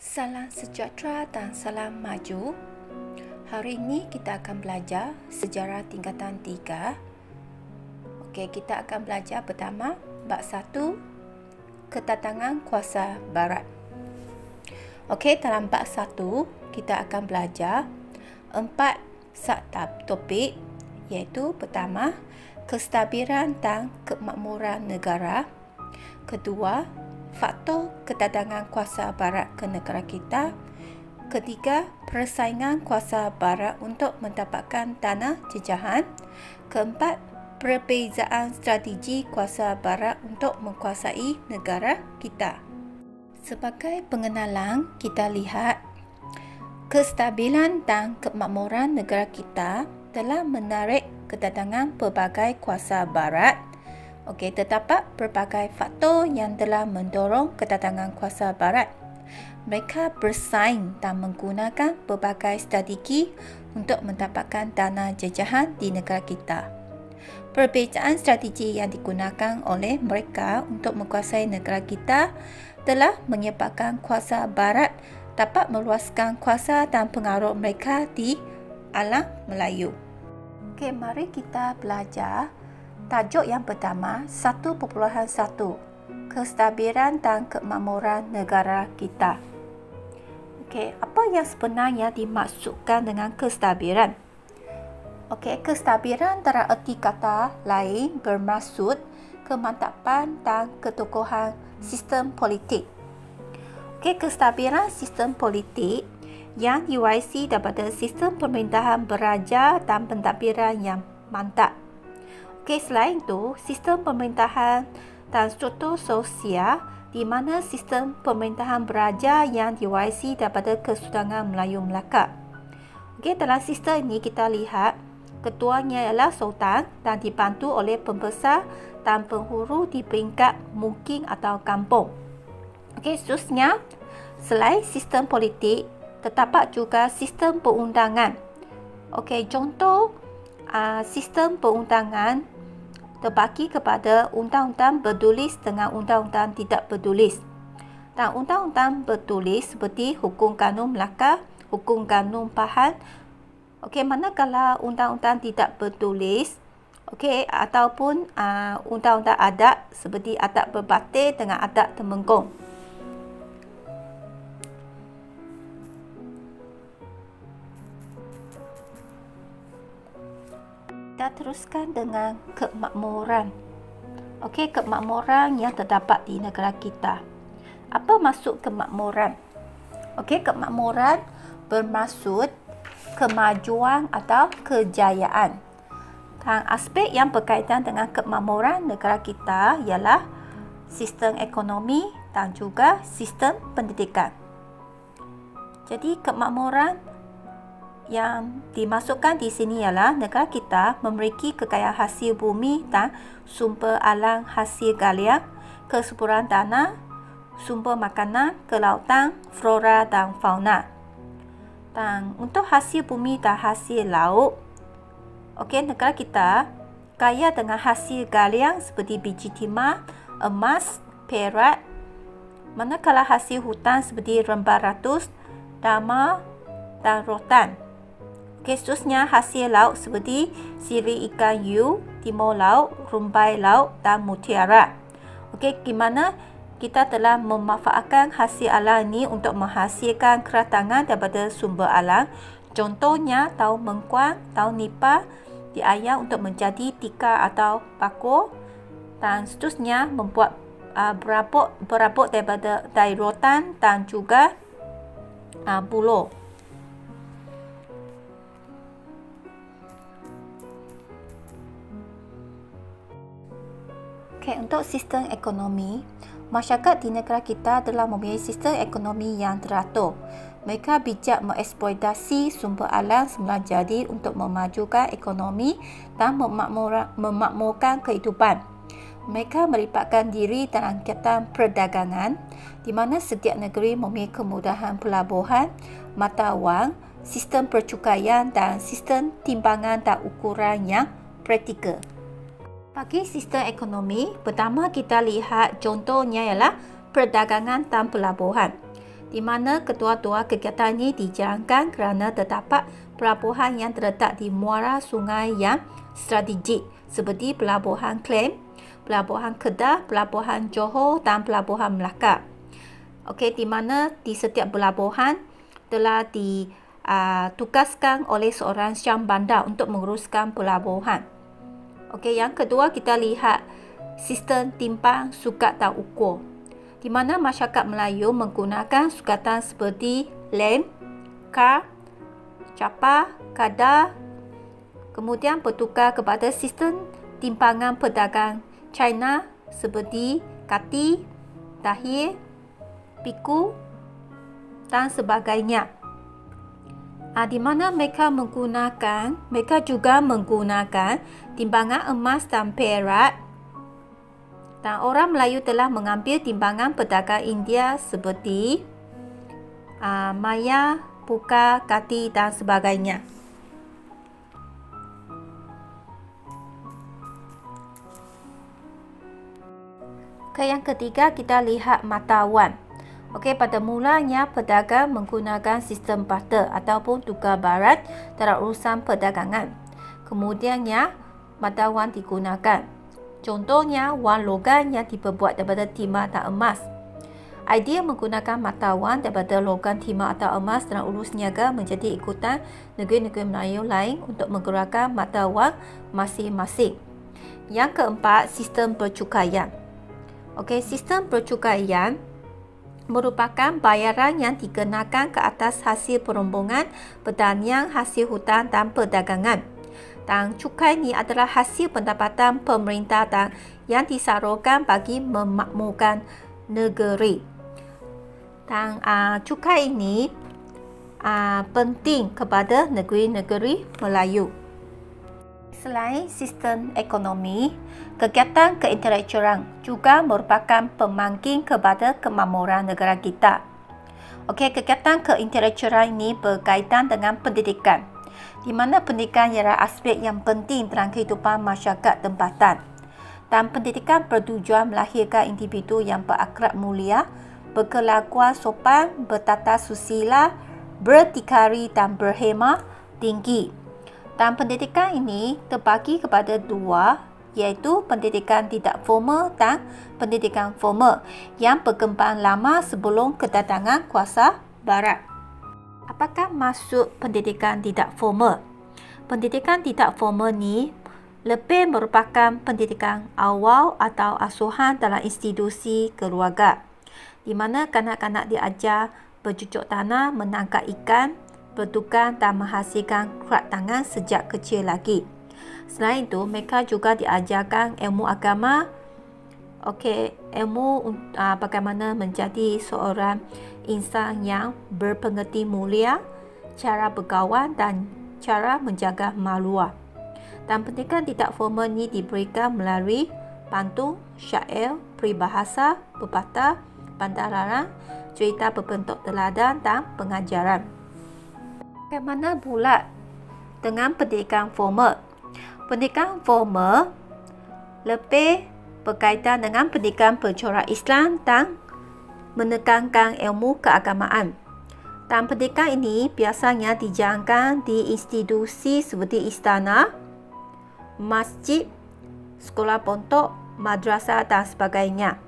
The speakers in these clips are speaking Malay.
Salam sejahtera dan salam maju. Hari ini kita akan belajar sejarah tingkatan 3. Okey, kita akan belajar pertama bab 1, kedatangan kuasa barat. Okey, dalam bab 1 kita akan belajar 4 subtopik, iaitu pertama, kestabilan dan kemakmuran negara. Kedua, faktor kedatangan kuasa barat ke negara kita. Ketiga, persaingan kuasa barat untuk mendapatkan dana jajahan. Keempat, perbezaan strategi kuasa barat untuk menguasai negara kita. Sebagai pengenalan, kita lihat kestabilan dan kemakmuran negara kita telah menarik kedatangan pelbagai kuasa barat. Okey, terdapat pelbagai faktor yang telah mendorong kedatangan kuasa barat. Mereka bersaing dan menggunakan pelbagai strategi untuk mendapatkan dana jajahan di negara kita. Perbezaan strategi yang digunakan oleh mereka untuk menguasai negara kita telah menyebabkan kuasa barat dapat meluaskan kuasa dan pengaruh mereka di alam Melayu. Okey, mari kita belajar tajuk yang pertama, 1.1, kestabilan dan kemakmuran negara kita. Okey, apa yang sebenarnya dimaksudkan dengan kestabilan? Okey, kestabilan dalam erti kata lain bermaksud kemantapan dan keteguhan sistem politik. Okey, kestabilan sistem politik yang diwarisi daripada sistem pemerintahan beraja dan pentadbiran yang mantap. Okey, selain itu, sistem pemerintahan dan struktur sosial di mana sistem pemerintahan beraja yang diwarisi daripada Kesultanan Melayu Melaka. Okey, dalam sistem ini kita lihat ketuanya ialah Sultan dan dibantu oleh pembesar dan penghulu di peringkat mukim atau kampung. Okey, seterusnya, selain sistem politik, terdapat juga sistem perundangan. Okey, contoh sistem perundangan terbagi kepada undang-undang bertulis dengan undang-undang tidak bertulis. Dan undang-undang bertulis seperti Hukum Kanun Melaka, Hukum Kanun Pahang. Okey, manakala undang-undang tidak bertulis, okey, ataupun undang-undang adat seperti adat berbatil dengan adat Temenggung. Kita teruskan dengan kemakmuran. Okey, kemakmuran yang terdapat di negara kita. Apa maksud kemakmuran? Okey, kemakmuran bermaksud kemajuan atau kejayaan. Dan aspek yang berkaitan dengan kemakmuran negara kita ialah sistem ekonomi dan juga sistem pendidikan. Jadi, kemakmuran yang dimasukkan di sini ialah negara kita memiliki kekayaan hasil bumi dan sumber alam hasil galian, kesuburan tanah, sumber makanan, kelautan, flora dan fauna. Dan untuk hasil bumi dan hasil laut, okey, negara kita kaya dengan hasil galian seperti biji timah, emas, perak, manakala hasil hutan seperti rembang ratus, dama dan rotan. Okey, seterusnya hasil laut seperti siri ikan hiu, timur laut, rumbai laut dan mutiara. Okey, di mana kita telah memanfaatkan hasil alam ini untuk menghasilkan keratangan daripada sumber alam. Contohnya, tahu mengkuang, tahu nipah diayak untuk menjadi tikar atau pakur, dan seterusnya membuat berabuk daripada dari rotan dan juga buluh. Okay, untuk sistem ekonomi, masyarakat di negara kita telah mempunyai sistem ekonomi yang teratur. Mereka bijak mengeksploitasi sumber alam semula jadi untuk memajukan ekonomi dan memakmurkan kehidupan. Mereka melibatkan diri dalam kegiatan perdagangan di mana setiap negeri mempunyai kemudahan pelabuhan, mata wang, sistem percukaian dan sistem timbangan dan ukuran yang praktikal. Bagi sistem ekonomi, pertama kita lihat contohnya ialah perdagangan dan pelabuhan. di mana kedua-dua kegiatan ini dijalankan kerana terdapat pelabuhan yang terletak di muara sungai yang strategik seperti Pelabuhan Klang, Pelabuhan Kedah, Pelabuhan Johor dan Pelabuhan Melaka. Okey, di mana di setiap pelabuhan telah ditugaskan oleh seorang syam bandar untuk menguruskan pelabuhan. Okey, yang kedua kita lihat sistem timbang, sukat dan ukur, di mana masyarakat Melayu menggunakan sukatan seperti lem, kar, capa, kadar, kemudian bertukar kepada sistem timbangan pedagang China seperti kati, tahir, piku dan sebagainya. Di mana mereka juga menggunakan timbangan emas dan perak, dan orang Melayu telah mengambil timbangan pedagang India seperti maya, puka, kati dan sebagainya. Yang ketiga kita lihat mata wang. Okey, pada mulanya pedagang menggunakan sistem barter ataupun tukar barat dalam urusan perdagangan. Kemudiannya mata wang digunakan. Contohnya wang logam yang diperbuat daripada timah atau emas. Idea menggunakan mata wang daripada logam, timah atau emas dalam urus niaga menjadi ikutan negeri-negeri Melayu lain untuk menggerakkan mata wang masing-masing. Yang keempat, sistem percukaian. Okey, sistem percukaian merupakan bayaran yang dikenakan ke atas hasil perombongan pertanian, hasil hutan dan perdagangan. Dan cukai ini adalah hasil pendapatan pemerintah dan yang disalurkan bagi memakmurkan negeri. Dan cukai ini penting kepada negeri-negeri Melayu. Selain sistem ekonomi, kegiatan keintelektualan juga merupakan pemangkin kepada kemakmuran negara kita. Okey, kegiatan keintelektualan ini berkaitan dengan pendidikan, di mana pendidikan ialah aspek yang penting dalam kehidupan masyarakat tempatan. Dan pendidikan bertujuan melahirkan individu yang berakhlak mulia, berkelakuan sopan, bertata susila, berdikari dan berhemah tinggi. Dan pendidikan ini terbagi kepada dua, iaitu pendidikan tidak formal dan pendidikan formal yang berkembang lama sebelum kedatangan kuasa barat. Apakah maksud pendidikan tidak formal? Pendidikan tidak formal ni lebih merupakan pendidikan awal atau asuhan dalam institusi keluarga, di mana kanak-kanak diajar bercucuk tanah, menangkap ikan, bertukang dan menghasilkan kerak tangan sejak kecil lagi. Selain itu, mereka juga diajarkan ilmu agama, ilmu bagaimana menjadi seorang insan yang berpengerti mulia, cara berkawan dan cara menjaga maruah. Dan pendidikan tidak formal ini diberikan melalui pantun, syair, peribahasa, pepatah, bantaran, cerita berbentuk teladan dan pengajaran. Bagaimana pula dengan pendidikan formal? Pendidikan formal lebih berkaitan dengan pendidikan bercorak Islam dan menekankan ilmu keagamaan. Dan pendidikan ini biasanya dijalankan di institusi seperti istana, masjid, sekolah pondok, madrasah dan sebagainya.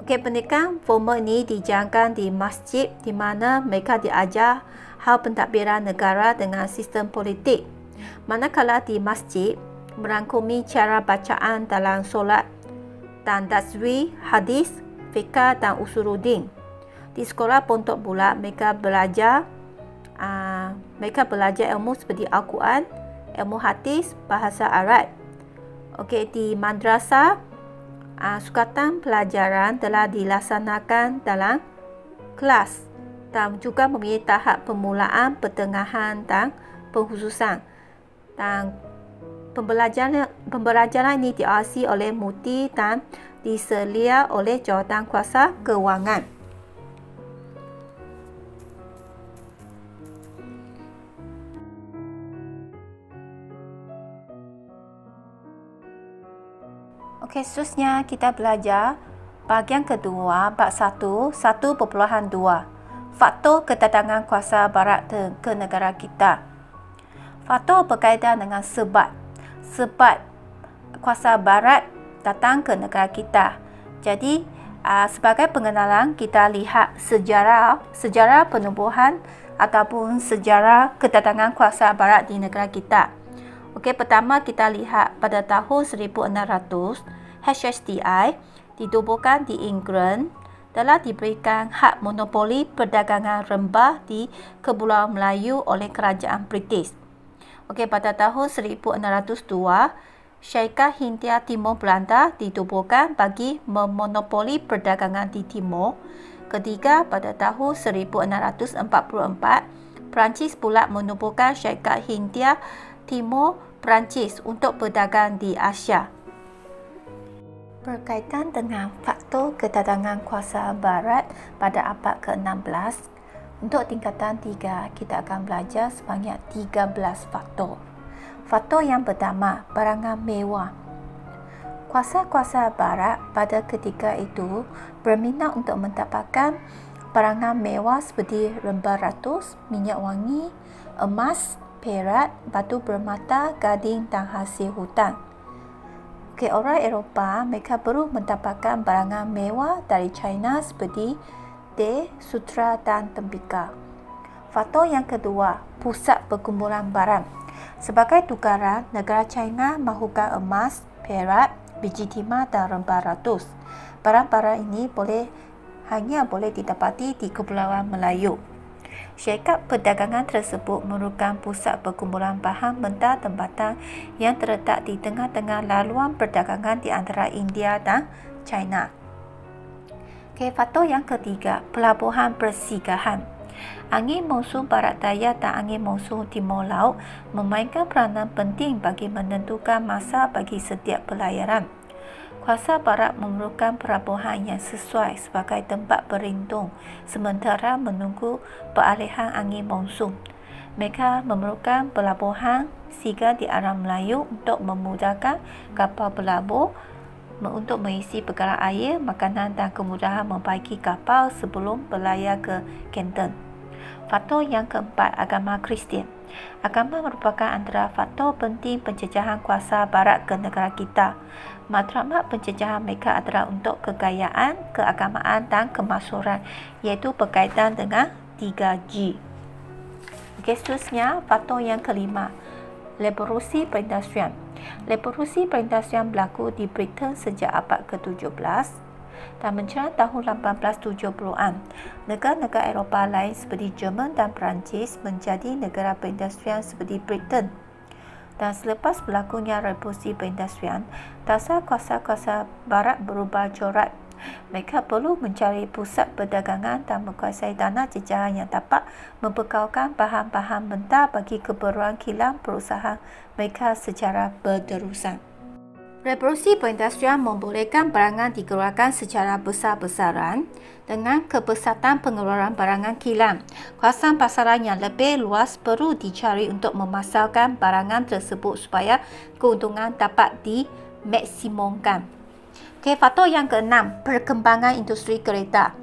Okey, pendidikan formal ini dijalankan di masjid, di mana mereka diajar hal pentadbiran negara dengan sistem politik. Manakala di masjid merangkumi cara bacaan dalam solat dan tasbih, hadis, fiqh dan usuluddin. Di sekolah pondok pula mereka belajar ilmu seperti Al-Quran, ilmu hadis, bahasa Arab. Okey, di madrasah sukatan pelajaran telah dilaksanakan dalam kelas dan juga mempunyai tahap permulaan, pertengahan dan pengkhususan. Dan pembelajaran ini diawasi oleh mufti dan diselia oleh jawatan kuasa kewangan. Okey, seterusnya kita belajar Bahagian kedua, bab 1, 1.2. Faktor kedatangan kuasa barat ke negara kita. Faktor berkaitan dengan sebab. Sebab kuasa barat datang ke negara kita. Jadi, sebagai pengenalan, kita lihat sejarah penubuhan ataupun sejarah kedatangan kuasa barat di negara kita. Okey, pertama kita lihat pada tahun 1600, HSDI ditubuhkan di England, telah diberikan hak monopoli perdagangan rempah di Kepulauan Melayu oleh Kerajaan British. Okey, pada tahun 1602, Syarikat Hindia Timur Belanda ditubuhkan bagi memonopoli perdagangan di Timur. Ketiga, pada tahun 1644, Perancis pula menubuhkan Syarikat Hindia Timur Perancis untuk berdagang di Asia. Berkaitan dengan faktor kedatangan kuasa barat pada abad ke-16, untuk tingkatan 3 kita akan belajar sebanyak 13 faktor. Faktor yang pertama, barangan mewah. Kuasa-kuasa barat pada ketika itu berminat untuk mendapatkan barangan mewah seperti rempah ratus, minyak wangi, emas, perak, batu permata, gading dan hasil hutan. Okay, orang Eropah mereka perlu mendapatkan barangan mewah dari China seperti teh, sutra dan tembikar. Faktor yang kedua, pusat perkumpulan barang. Sebagai tukaran, negara China mahukan emas, perak, biji timah dan rempah ratus. Barang-barang ini hanya boleh didapati di Kepulauan Melayu. Syarikat perdagangan tersebut merupakan pusat perkumpulan bahan mentah tempatan yang terletak di tengah-tengah laluan perdagangan di antara India dan China. Okay, faktor yang ketiga, pelabuhan persinggahan. Angin monsun barat daya dan angin monsun timur laut memainkan peranan penting bagi menentukan masa bagi setiap pelayaran. Kuasa barat memerlukan pelabuhan yang sesuai sebagai tempat berlindung sementara menunggu peralihan angin monsun. Mereka memerlukan pelabuhan singgah di arah Melayu untuk memudahkan kapal berlabuh untuk mengisi pegaran air, makanan dan kemudahan membaiki kapal sebelum berlayar ke Canton. Faktor yang keempat, agama Kristian. Agama merupakan antara faktor penting penjejahan kuasa barat ke negara kita. Matlamat penjejahan mereka adalah untuk kegayaan, keagamaan dan kemasyhuran, iaitu berkaitan dengan 3G. Okey, seterusnya faktor yang kelima, revolusi perindustrian. Revolusi perindustrian berlaku di Britain sejak abad ke-17 dan menjelang tahun 1870-an. Negara-negara Eropah lain seperti Jerman dan Perancis menjadi negara perindustrian seperti Britain. Dan selepas berlakunya revolusi perindustrian, dasar kuasa-kuasa barat berubah corak. Mereka perlu mencari pusat perdagangan dan menguasai tanah jejahan yang dapat memperkaukan bahan-bahan mentah bagi keperluan kilang perusahaan mereka secara berterusan. Revolusi perindustrian membolehkan barangan dikeluarkan secara besar-besaran dengan kepesatan pengeluaran barangan kilang. Kawasan pasaran yang lebih luas perlu dicari untuk memasarkan barangan tersebut supaya keuntungan dapat dimaksimumkan. Okay, faktor yang keenam, perkembangan industri kereta.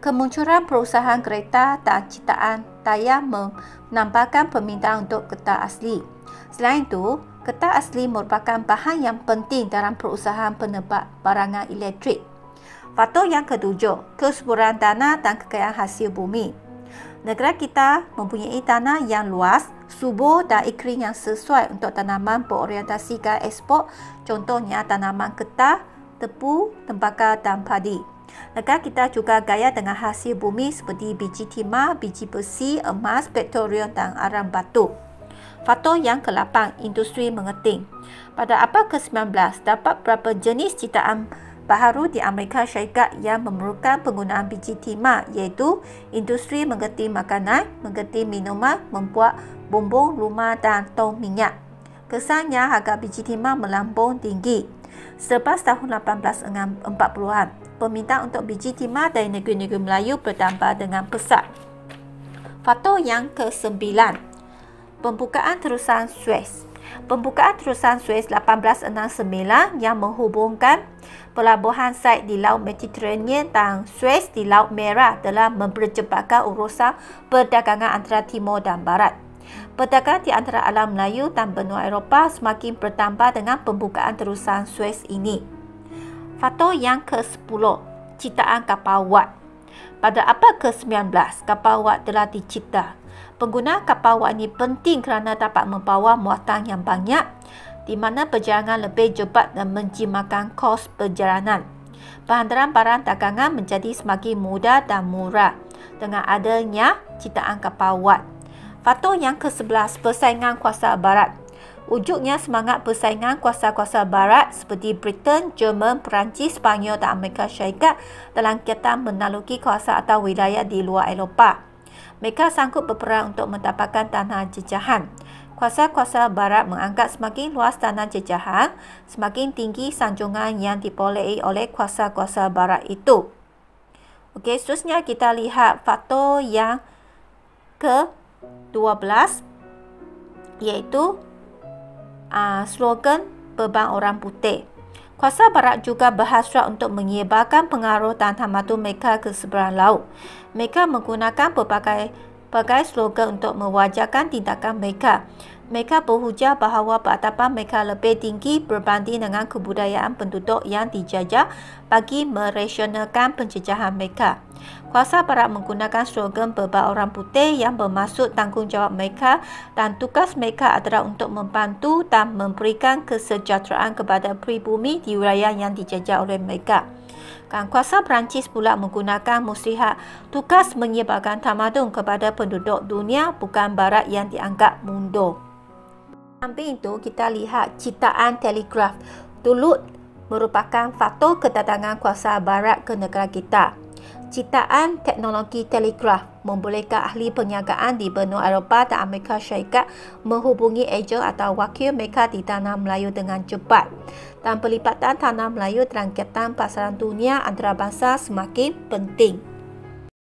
Kemunculan perusahaan kereta dan ciptaan daya menambahkan permintaan untuk kereta asli. Selain itu, kereta asli merupakan bahan yang penting dalam perusahaan penerbang barangan elektrik. Faktor yang ketujuh, kesuburan tanah dan kekayaan hasil bumi. Negara kita mempunyai tanah yang luas, subur dan iklim yang sesuai untuk tanaman berorientasi ke ekspor, contohnya tanaman ketan, tebu, tembakau dan padi. Negara kita juga kaya dengan hasil bumi seperti biji timah, biji besi, emas, petroleum dan arang batu. Faktor yang ke-8, industri mengeting. Pada abad ke-19, dapat beberapa jenis ciptaan baharu di Amerika Syarikat yang memerlukan penggunaan biji timah, iaitu industri mengeting makanan, mengeting minuman, membuat bumbung rumah dan tong minyak. Kesannya harga biji timah melambung tinggi. Selepas tahun 1840-an, permintaan untuk biji timah dari negeri-negeri Melayu bertambah dengan pesat. Faktor yang ke-9, pembukaan terusan Suez. Pembukaan terusan Suez 1869 yang menghubungkan pelabuhan Said di Laut Mediterranean dan Suez di Laut Merah telah mempercepatkan urusan perdagangan antara timur dan barat. Perdagangan di antara alam Melayu dan benua Eropah semakin bertambah dengan pembukaan terusan Suez ini. Faktor yang ke-10, ciptaan kapal Watt. Pada abad ke-19, kapal Watt telah dicipta. Penggunaan kapal Watt ini penting kerana dapat membawa muatan yang banyak, di mana perjalanan lebih cepat dan menjimatkan kos perjalanan. Penghantaran barang dagangan menjadi semakin mudah dan murah dengan adanya ciptaan kapal Watt. Faktor yang ke-11, persaingan kuasa barat. Wujudnya semangat persaingan kuasa-kuasa barat seperti Britain, Jerman, Perancis, Sepanyol dan Amerika Syarikat dalam kaitan menaluki kawasan atau wilayah di luar Eropah. Mereka sanggup berperang untuk mendapatkan tanah jejahan. Kuasa-kuasa barat menganggap semakin luas tanah jejahan, semakin tinggi sanjungan yang diperolehi oleh kuasa-kuasa barat itu. Okey, seterusnya kita lihat faktor yang ke-12, iaitu slogan beban orang putih. Kuasa barat juga berhasrat untuk menyebarkan pengaruh dan tamadun mereka ke seberang laut. Mereka menggunakan berbagai slogan untuk mewajarkan tindakan mereka. Mereka berhujah bahawa peradaban mereka lebih tinggi berbanding dengan kebudayaan penduduk yang dijajah bagi merasionalkan penjejahan mereka. Kuasa barat menggunakan slogan beban orang putih yang bermaksud tanggungjawab mereka dan tugas mereka adalah untuk membantu dan memberikan kesejahteraan kepada pribumi di wilayah yang dijajah oleh mereka. Dan kuasa Perancis pula menggunakan muslihat tugas menyebarkan tamadun kepada penduduk dunia, bukan barat yang dianggap mundur. Samping itu, kita lihat ciptaan telegraf. Dulu merupakan faktor kedatangan kuasa barat ke negara kita. Ciptaan teknologi telegraf membolehkan ahli perniagaan di benua Eropah dan Amerika Syarikat menghubungi ejen atau wakil mereka di tanah Melayu dengan cepat. Dan pelibatan tanah Melayu dalam kaitan pasaran dunia antarabangsa semakin penting.